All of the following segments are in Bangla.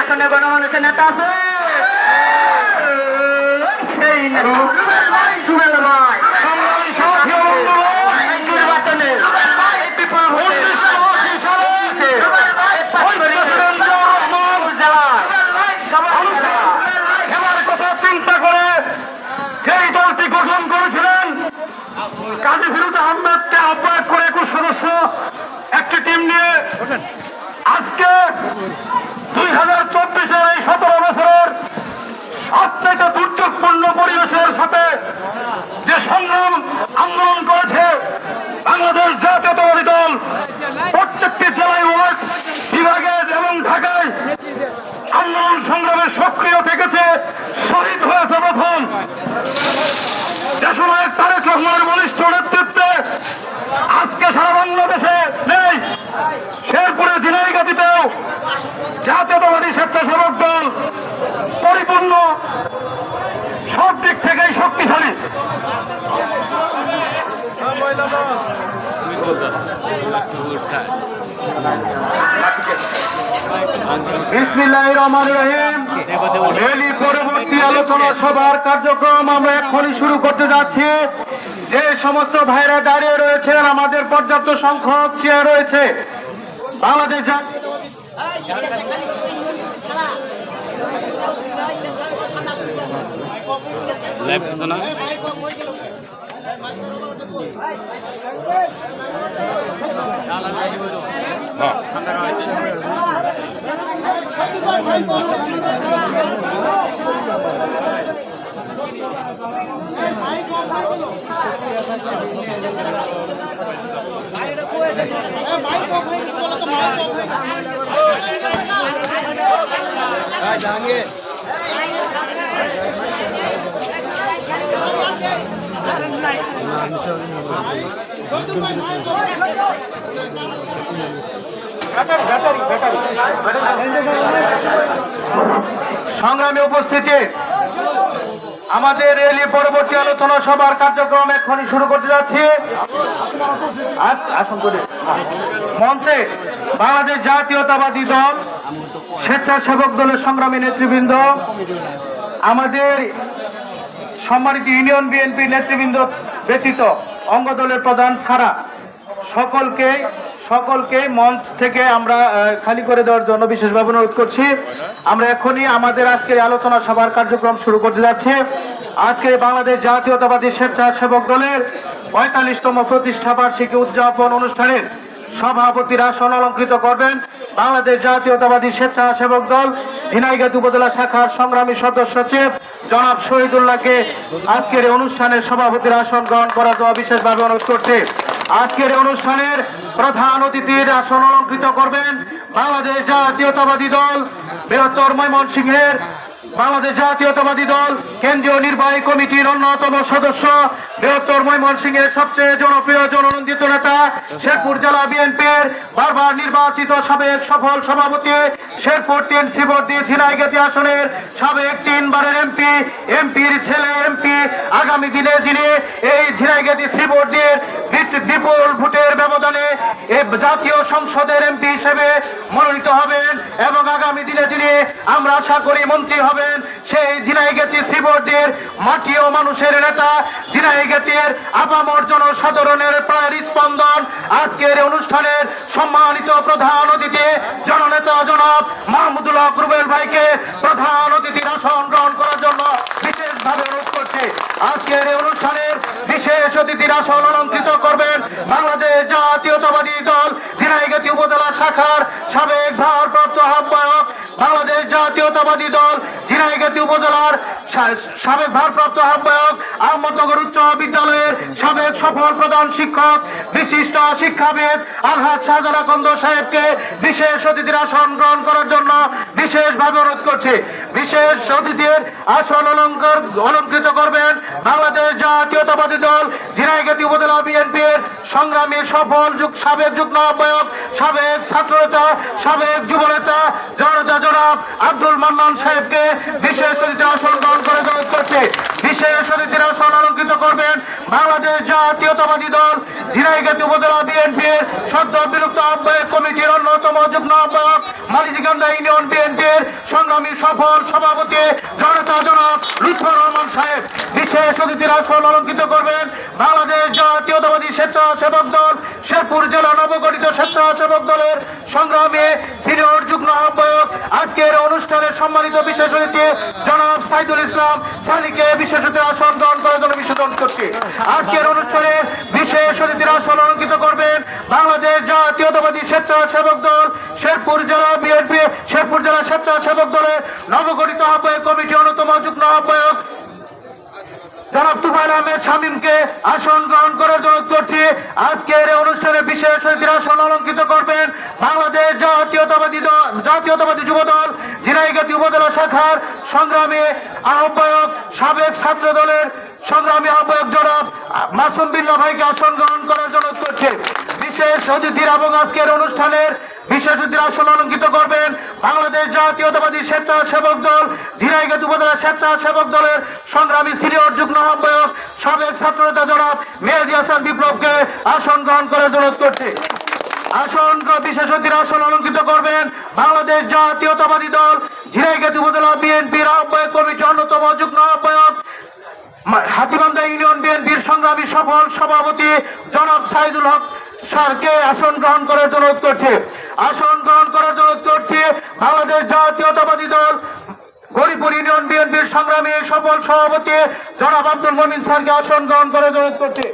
আসনে গণমানুষের নেতা আছে সেই নির্বাচনে চিন্তা করে সেই দলটি গঠন করেছিলেন কাজী ফিরোজ আহমেদকে আহ্বায়ক করে 21 সদস্য একটি টিম নিয়ে আজকে 2024-এর এই 17 বছরের সবচেয়ে দুর্যোগপূর্ণ পরিবেশের সাথে যে সংগ্রাম আন্দোলন করেছে বাংলাদেশ জাতীয়তাবাদী দল প্রত্যেকটি জেলায় ওয়ার্ড বিভাগে এবং ঢাকায় আন্দোলন সংগ্রামে সক্রিয় থেকেছে, শহীদ হয়েছে প্রথম দেশনায়ক তারেক রহমানের বলিষ্ঠ নেতৃত্বে আজকে সারা বাংলাদেশে নেই। শেরপুরে ঝিনাইগাতীতেও জাতীয়তাবাদী স্বেচ্ছাসেবক দল পরিপূর্ণ সব দিক থেকেই শক্তিশালী। বিসমিল্লাহির রহমানির রহিম। রেলি পরবর্তী আলোচনা সভার কার্যক্রম আমরা এখনই শুরু করতে যাচ্ছি। যে সমস্ত ভাইরা দাঁড়িয়ে রয়েছেন, আমাদের পর্যাপ্ত সংখ্যক চেয়ার রয়েছে। বাংলাদেশ সংগ্রামী উপস্থিতি, আমাদের রেলি পরবর্তী আলোচনা সভার কার্যক্রম এখনই শুরু করতে যাচ্ছি। মঞ্চে বাংলাদেশ জাতীয়তাবাদী দল স্বেচ্ছাসেবক দলের সংগ্রামী নেতৃবৃন্দ, আমাদের সম্মানিত ইউনিয়ন বিএনপি নেতৃবৃন্দ ব্যতীত অঙ্গ দলের প্রধান ছাড়া সকলকে মঞ্চ থেকে আমরা খালি করে দেওয়ার জন্য বিশেষভাবে অনুরোধ করছি। আমরা এখনই আমাদের আজকের আলোচনা সভার কার্যক্রম শুরু করতে যাচ্ছি। আজকে বাংলাদেশ জাতীয়তাবাদী স্বেচ্ছাসেবক দলের 45তম প্রতিষ্ঠা বার্ষিকী উদযাপন অনুষ্ঠানের সভাপতির আসন অলঙ্কৃত করবেন বাংলাদেশ জাতীয়তাবাদী স্বেচ্ছাসেবক দল ঝিনাইগাতী উপজেলা শাখার সংগ্রামী সদস্য সচিব জনাব শহীদুল্লাহকে আজকের অনুষ্ঠানের সভাপতির আসন গ্রহণ করার জন্য বিশেষভাবে অনুরোধ করছে। আজকের অনুষ্ঠানের প্রধান অতিথির আসন অলঙ্কৃত করবেন বাংলাদেশ জাতীয়তাবাদী দল বৃহত্তর ময়মনসিংহের বাংলাদেশ জাতীয়তাবাদী দল কেন্দ্রীয় নির্বাহী কমিটির অন্যতম সদস্য, বৃহত্তর ময়মনসিংহের সবচেয়ে জনপ্রিয় জননন্দিত নেতা, শেরপুর জেলা বিএনপির বারবার নির্বাচিত সাবেক সফল সভাপতি, শেরপুর 3 শ্রীবর্দী ঝিনাইগাতী আসনের সাবেক 3 বারের এমপির ছেলে এমপি, আগামী দিনে যিনি এই ঝিনাইগাতী শ্রীবর্দীর বিপুল ভোটের ব্যবধানে জাতীয় সংসদের এমপি হিসেবে মনোনীত হবেন এবং আগামী দিনে যিনি আমরা আশা করি মন্ত্রী হবেন, সেই ঝিনাইগাতী শ্রীবর্দীর মাটি ও মানুষের নেতা, ঝিনাইগাতীর আপামর জনসাধারণের প্রায়ের স্পন্দন, আজকের অনুষ্ঠানের সম্মানিত প্রধান অতিথি জননেতা জনাব মাহমুদুল হক রুবেল ভাইকে প্রধান অতিথির আসন গ্রহণ করার জন্য বিশেষভাবে অনুরোধ করছি। আসন অলঙ্কৃত করবেন বাংলাদেশ জাতীয়তাবাদী দল ঝিনাইগাতি উপজেলা শাখার সাবেক ভারপ্রাপ্ত আহ্বায়ক, বাংলাদেশ জাতীয়তাবাদী দল ঝিনাইগাতি উপজেলার সাবেক ভারপ্রাপ্ত আহ্বায়ক, আহমদনগর উচ্চ বিদ্যালয়ের সাবেক সফল প্রধান শিক্ষক, বিশিষ্ট শিক্ষাবিদ আলহাজ শাহজালাল খন্দ সাহেবকে বিশেষ অতিথির আসন গ্রহণ করার জন্য বিশেষভাবে অনুরোধ করছে। বিশেষ অতিথির আসন অলঙ্কৃত করবেন বাংলাদেশ জাতীয়তাবাদী দল ঝিনাইগাতি উপজেলা বিএনপির সংগ্রামী সফল সাবেক যুগ্ম আহ্বায়ক, সাবেক ছাত্রনেতা, সাবেক যুবনেতা জনতা জনাব আব্দুল মান্নান সাহেবকে বিশেষ অতিথির আসন গ্রহণ করে অনুরোধ করছে। বিশেষ অতিথির আসন অলঙ্কৃত করবেন বাংলাদেশ জাতীয়তাবাদী দল ঝিনাইগাতি উপজেলা বিএনপির সদ্য বিলুপ্ত আহ্বায়ক কমিটির অন্যতম যুগ্ম আহ্বায়ক, মালিকান্দা ইউনিয়ন বিএনপির সংগ্রামী সফল সভাপতি জনতা জনাব লুৎফর রহমান সাহেব। বিশেষ অতিথির আসন অলঙ্কৃত করবেন বাংলাদেশ জাতীয়তাবাদী স্বেচ্ছাসেবক দল শেরপুর জেলা নবগঠিত স্বেচ্ছাসেবক দলের সংগ্রামী সিনিয়র যুগ্ম আহ্বায়ক, আজকের অনুষ্ঠানের সম্মানিত বিশেষ অতিথি জনাব সাইদুল ইসলাম সালিকে বিশেষ অতিথির আসন গ্রহণ করার জন্য বিশেষ অনুরোধ করছি। আজকের অনুষ্ঠানে বিশেষ অতিথির আসন অলঙ্কৃত করবেন বাংলাদেশ জাতীয়তাবাদী স্বেচ্ছাসেবক দল শেরপুর জেলা বিএনপি শেরপুর জেলা স্বেচ্ছাসেবক দলের নবগঠিত আহ্বায়ক কমিটি অন্যতম যুগ্ম আহ্বায়ক জনাব তুফাইল আহমেদ শামীমকে আসন গ্রহণ করার জন্য করছি। আজকের এই অনুষ্ঠানে বিশেষ অতিথির আসন অলঙ্কৃত করবেন বাংলাদেশ জাতীয়তাবাদী যুব দল ঝিনাইগাতি উপজেলা শাখার সংগ্রামী আহ্বায়ক, সাবেক ছাত্র দলের সংগ্রামী আহ্বায়ক জনাব মাসুম বিল্লাহ ভাইকে আসন গ্রহণ করার জন্য করছে। বিশেষ অতিথির এবং আজকের অনুষ্ঠানের বিশেষ অতিথির আসন অলঙ্কৃত করবেন বাংলাদেশ জাতীয়তাবাদী স্বেচ্ছাসেবক দল ঝিনাইগাতি উপজেলা স্বেচ্ছাসেবক দলের সংগ্রামী সিনিয়র যুগ্ম আহ্বায়ক, সাবেক ছাত্রনেতা জনাব মেহেদী হাসান বিপ্লবকে আসন গ্রহণ করার জন্য করছে। বিশেষ অতিথির আসন অলঙ্কৃত করবেন বাংলাদেশ জাতীয়তাবাদী দল ঝিনাইগাতি উপজেলা বিএনপির আহ্বায়ক কমিটি অন্যতম যুগ্ম আহ্বায়ক, হাতিবান্ধা ইউনিয়ন বিএনপির সংগ্রামী সফল সভাপতি জনাব সাইদুল হক স্যারকে আসন গ্রহণ করার জন্য অনুরোধ করছে। আসন গ্রহণ করার জন্য অনুরোধ করছে বাংলাদেশ জাতীয়তাবাদী দল গরিপুর ইউনিয়ন বিএনপির সংগ্রামী সফল সভাপতি জনাব আব্দুল মমিন স্যারকে আসন গ্রহণ করার জন্য অনুরোধ করছে।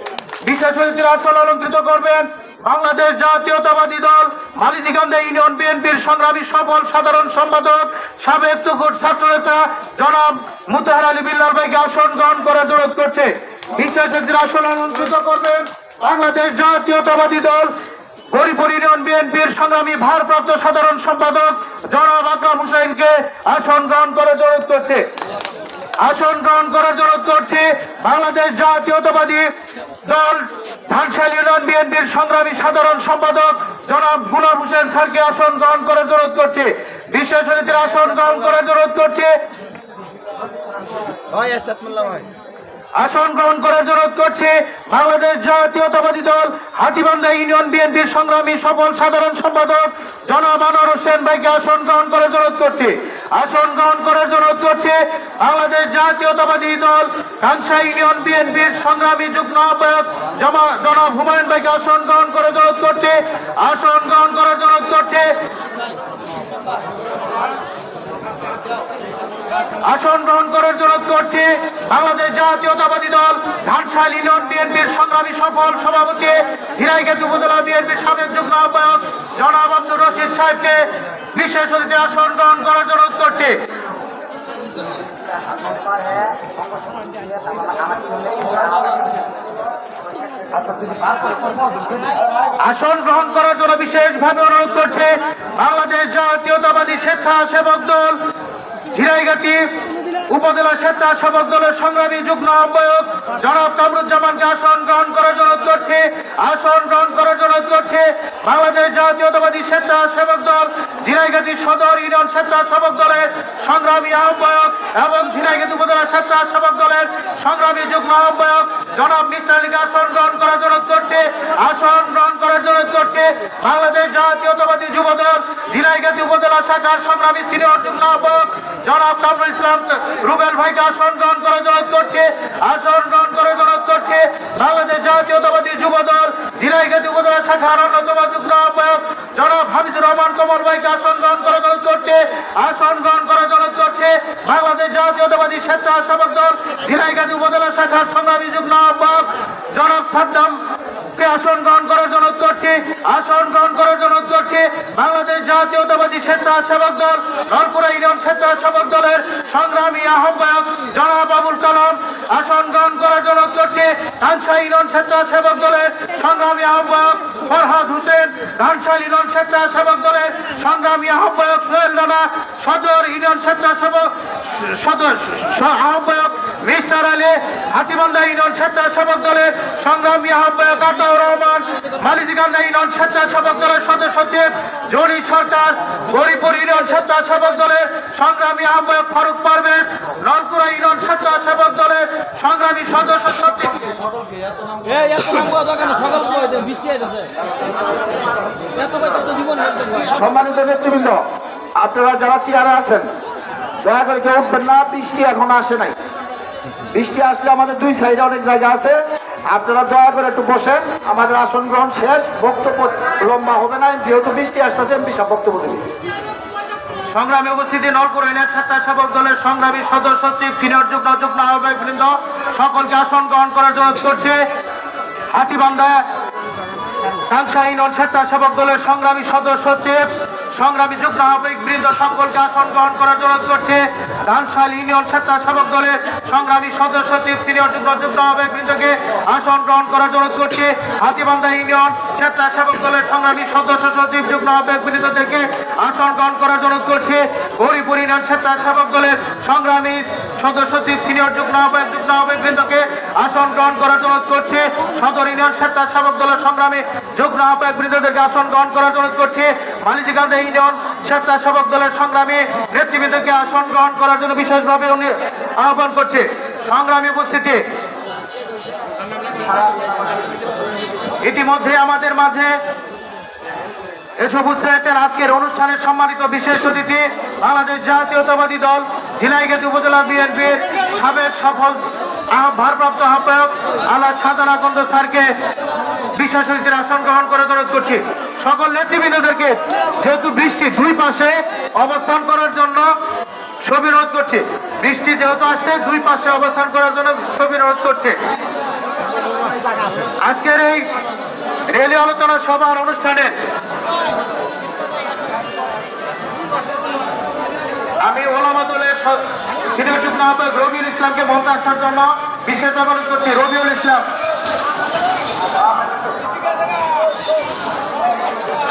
বিশেষ অতিথির আসন অলঙ্কৃত করবেন বাংলাদেশ জাতীয়তাবাদী দল মালিকান্দা ইউনিয়ন বিএনপির সংগ্রামী সফল সাধারণ সম্পাদক, সাবেক তুকুর ছাত্রনেতা জনাব মুতাহার আলী বিল্লাল ভাইকে আসন গ্রহণ করার জন্য অনুরোধ করছে। বিশেষ অতিথির আসন অলঙ্কৃত করবেন বাংলাদেশ জাতীয়তাবাদী দল গরিপুর ইউনিয়ন বিএনপির সংগ্রামী ভারপ্রাপ্ত সাধারণ সম্পাদক জনাব আকরাম হুসাইনকে আসন গ্রহণ করার জন্য অনুরোধ করছে। আসন গ্রহণ করার জন্য করছি বাংলাদেশ জাতীয়তাবাদী দল ধানশাল ইউনিয়ন বিএনপির সংগ্রামী সাধারণ সম্পাদক জনাব গুলাম হোসেন স্যারকে আসন গ্রহণ করার জন্য করছি। বিশেষ অতিথির আসন গ্রহণ করার জন্য করছি। আসন গ্রহণ করার জন্য করছি বাংলাদেশ জাতীয়তাবাদী দল হাতিবান্ধা ইউনিয়ন বিএনপির সংগ্রামী সফল সাধারণ সম্পাদক জনাব আনোয়ার হোসেন ভাইকে আসন গ্রহণ করার জন্য করছি। আসন গ্রহণ করার জন্য করছি বাংলাদেশ জাতীয়তাবাদী দল কানসা ইউনিয়ন বিএনপির সংগ্রামী যুগ্ম আহ্বায়ক জনাব হুমায়ুন ভাইকে আসন গ্রহণ করার জন্য করছি। আসন গ্রহণ করার জন্য করছি আসন গ্রহণ করার জন্য করছি বাংলাদেশ জাতীয়তাবাদী দল ধানশাল ইউনিয়ন বিএনপির সংগ্রামী সফল সভাপতি ঝিনাইগাতি উপজেলা বিএনপির সাবেক যুগ্ম আহ্বায়ক জনাব আব্দুর রশিদ সাহেবকে বিশেষ অতিথি আসন গ্রহণ করার জন্য করছি। আসন গ্রহণ করার জন্য বিশেষভাবে অনুরোধ করছে বাংলাদেশ জাতীয়তাবাদী স্বেচ্ছাসেবক দল ঝিনাইগাতি উপজেলা স্বেচ্ছাসেবক দলের সংগ্রামী যুগ্ম আহ্বায়ক জনাব কামরুজ্জামানকে আসন গ্রহণ করার জন্য করছে। আসন গ্রহণ করার জন্য করছে বাংলাদেশ জাতীয়তাবাদী স্বেচ্ছাসেবক দল ঝিনাইগাতি সদর ইউনিয়ন স্বেচ্ছাসেবক দলের সংগ্রামী আহ্বায়ক এবং ঝিনাইগাতি উপজেলা স্বেচ্ছাসেবক দলের সংগ্রামী যুগ্ম আহ্বায়ক জনাব মিস্টার আলীকে আসন গ্রহণ করার জন্য করছে। আসন গ্রহণ করার জন্য করছে বাংলাদেশ জাতীয়তাবাদী যুব দল ঝিনাইগাতি উপজেলা শাখার সংগ্রামী সিনিয়র যুগ্ম আহ্বায়ক জনাব কামরুল ইসলাম রুবেল ভাইকে আসন গ্রহণ করার জন্য করছে। আসন গ্রহণ করার জন্য করছে বাংলাদেশ জাতীয়তাবাদী যুব দল ঝিনাইগাতি উপজেলা শাখার অন্যতম যুগ্ম আহ্বায়ক জনাব হামিদুর রহমান কমল ভাইকে আসন গ্রহণ করার জন্য করছে। আসন গ্রহণ করার জন্য করছে বাংলাদেশ জাতীয়তাবাদী স্বেচ্ছাসেবক দল ঝিনাইগাতি উপজেলা শাখার সংগ্রামী যুগ্ম আহ্বায়ক জনাব সাদ্দাম কে আসন গ্রহণ করার জন্য অনুরোধ করছি। আসন গ্রহণ করার জন্য অনুরোধ করছি বাংলাদেশ জাতীয়তাবাদী স্বেচ্ছাসেবক দল নলপুরা ইউনিয়ন স্বেচ্ছাসেবক দলের সংগ্রামী আহ্বায়ক জনাব আবুল কালাম আসন গ্রহণ করার জন্য অনুরোধ করছি। ধানশাহী ইউনিয়ন স্বেচ্ছাসেবক দলের সংগ্রামী আহ্বায়ক ফরহাদ হোসেন, ধানশাহী ইউনিয়ন স্বেচ্ছাসেবক দলের সংগ্রামী আহ্বায়ক সোহেল রানা, সদর ইউনিয়ন স্বেচ্ছাসেবক আহ্বায়ক মিস্টার আলী, হাতিবান্ধা ইউনিয়ন স্বেচ্ছাসেবক দলের সংগ্রামী আহ্বায়ক আতাউর রহমান, মালিকান্দা ইউনিয়ন স্বেচ্ছাসেবক দলের সদস্য সচিব জনি সরকার, গরিপুর ইউনিয়ন স্বেচ্ছাসেবক দলের সংগ্রামী আহ্বায়ক ফারুক পারভেজ, নলকুড়া ইউনিয়ন স্বেচ্ছাসেবক দলের সংগ্রামী সদস্য সচিব। সম্মানিত নেতৃবৃন্দ, আপনারা যারা চেয়ারে আছেন দয়া করে কেউ উঠবেন না, বৃষ্টি এখন আসে নাই। বৃষ্টি আসলে আমাদের দুই সাইডে অনেক জায়গা আছে, আপনারা দয়া করে একটু বসেন। আমাদের আসন গ্রহণ শেষ, বক্তব্য লম্বা হবে না, যেহেতু বৃষ্টি আসতেছে এমপি সাহেব বক্তব্য দেবে। সংগ্রামী উপস্থিতি নলকুড়া ইউনিয়ন স্বেচ্ছাসেবক দলের সংগ্রামী সদস্য সচিব সিনিয়র যুগ্ম আহ্বায়ক বৃন্দ সকলকে আসন গ্রহণ করার জন্য করছে। হাতিবান্ধা ধানশাহী ইউনিয়ন স্বেচ্ছাসেবক দলের সংগ্রামী সদস্য সচিব সংগ্রামী যুগ্ম আহ্বায়ক বৃন্দ সকলকে আসন গ্রহণ করার জন্য করছে। ধানশাহী ইউনিয়ন স্বেচ্ছাসেবক দলের সংগ্রামী সদস্য সচিব সিনিয়র যুগ্ম আহ্বায়ক বৃন্দকে আসন গ্রহণ করার জন্য করছে। হাতিবান্ধা ইউনিয়ন স্বেচ্ছাসেবক দলের সংগ্রামী সদস্য সচিব যুগ্ম আহ্বায়ক বৃন্দকে আসন গ্রহণ করার জন্য করছে। হরিপুর ইউনিয়ন স্বেচ্ছাসেবক দলের সংগ্রামী সদস্য সচিব সিনিয়র যুগ্ম আহ্বায়ক বৃন্দকে আসন গ্রহণ করার জন্য করছে। সদর ইউনিয়ন স্বেচ্ছাসেবক দলের সংগ্রামী যুগ্ম আহ্বায়ক বৃন্দকে আসন গ্রহণ করার জন্য করছে। মালিকান্দা ইউনিয়ন স্বেচ্ছাসেবক দলের সংগ্রামী নেতৃবৃন্দকে আসন গ্রহণ করার জন্য বিশেষভাবে আহ্বান করছে। সংগ্রামী উপস্থিতি, ইতিমধ্যে আমাদের মাঝে এসে উপস্থিত হয়েছেন আজকের অনুষ্ঠানের সম্মানিত বিশেষ অতিথি বাংলাদেশ জাতীয়তাবাদী দল ঝিনাইগাতি উপজেলা বিএনপির সাবেক সফল ভারপ্রাপ্ত আহ্বায়ক আলা সাদানা কন্দ স্যারকে বিশেষ অতিথির আসন গ্রহণ করে অনুরোধ করছি। সকল নেতৃবৃন্দদেরকে যেহেতু বৃষ্টি দুই পাশে অবস্থান করার জন্য সবিরোধ করছে। বৃষ্টি যেহেতু আসছে দুই পাশে অবস্থান করার জন্য সবিরোধ করছে। আজকের এই রেলি আলোচনা সভার অনুষ্ঠানে আমি ওলামা দলের সিনিয়র যুগ্ম আহ্বায়ক রবিউল ইসলামকে মঞ্চে আসার জন্য বিশেষ অনুরোধ করছি। রবিউল ইসলাম।